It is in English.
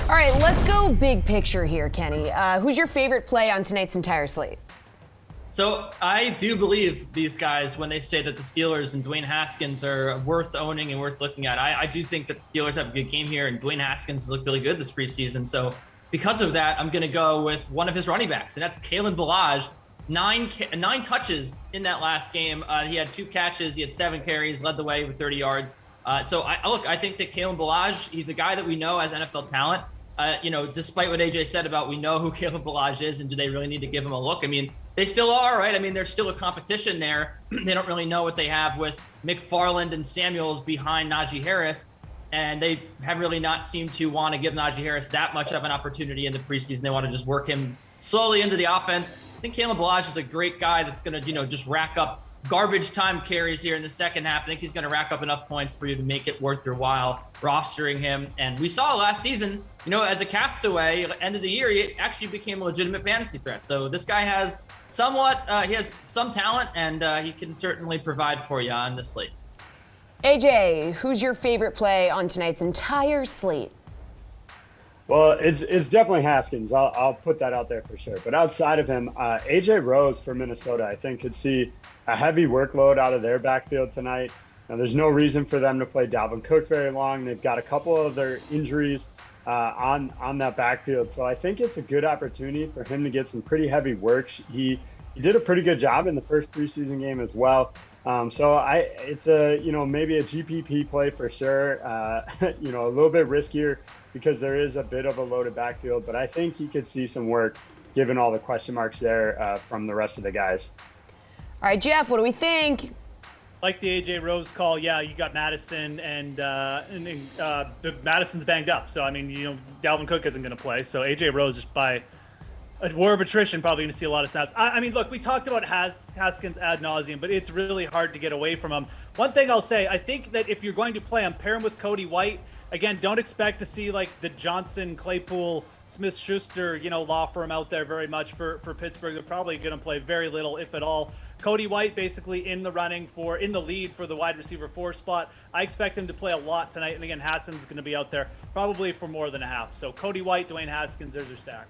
All right, let's go big picture here, Kenny. Who's your favorite play on tonight's entire slate? So I do believe these guys when they say that the Steelers and Dwayne Haskins are worth owning and worth looking at. I do think that the Steelers have a good game here, and Dwayne Haskins has looked really good this preseason. So because of that, I'm going to go with one of his running backs, and that's Kalen Ballage. Nine touches in that last game. He had 2 catches. He had 7 carries, led the way with 30 yards. So I think that Kalen Ballage, he's a guy that we know as NFL talent. Despite what AJ said about we know who Kalen Ballage is and do they really need to give him a look? I mean, they still are, right? I mean, there's still a competition there. They don't really know what they have with McFarland and Samuels behind Najee Harris. And they have really not seemed to want to give Najee Harris that much of an opportunity in the preseason. They want to just work him slowly into the offense. I think Kalen Ballage is a great guy that's going to, just rack up garbage time carries here in the second half. I think he's going to rack up enough points for you to make it worth your while rostering him. And we saw last season, as a castaway, end of the year, he actually became a legitimate fantasy threat. So this guy has he has some talent, and he can certainly provide for you on this slate. AJ, who's your favorite play on tonight's entire slate? Well, it's definitely Haskins. I'll put that out there for sure. But outside of him, A.J. Rose for Minnesota, I think could see a heavy workload out of their backfield tonight. Now, there's no reason for them to play Dalvin Cook very long. They've got a couple of their injuries on that backfield. So I think it's a good opportunity for him to get some pretty heavy work. He did a pretty good job in the first preseason game as well. It's maybe a GPP play for sure. A little bit riskier because there is a bit of a loaded backfield, but I think he could see some work given all the question marks there from the rest of the guys. All right, Geoff, what do we think? Like the A.J. Rose call, yeah, you got Madison, and Madison's banged up. So, Dalvin Cook isn't going to play. So A.J. Rose, just by a war of attrition, probably going to see a lot of snaps. Look, we talked about Haskins ad nauseum, but it's really hard to get away from him. One thing I'll say, I think that if you're going to play him, pair him with Cody White. Again, don't expect to see like the Johnson, Claypool, Smith-Schuster, law firm out there very much for Pittsburgh. They're probably going to play very little, if at all. Cody White basically in the lead for the wide receiver 4 spot. I expect him to play a lot tonight. And again, Haskins is going to be out there probably for more than a half. So Cody White, Dwayne Haskins, there's your stack.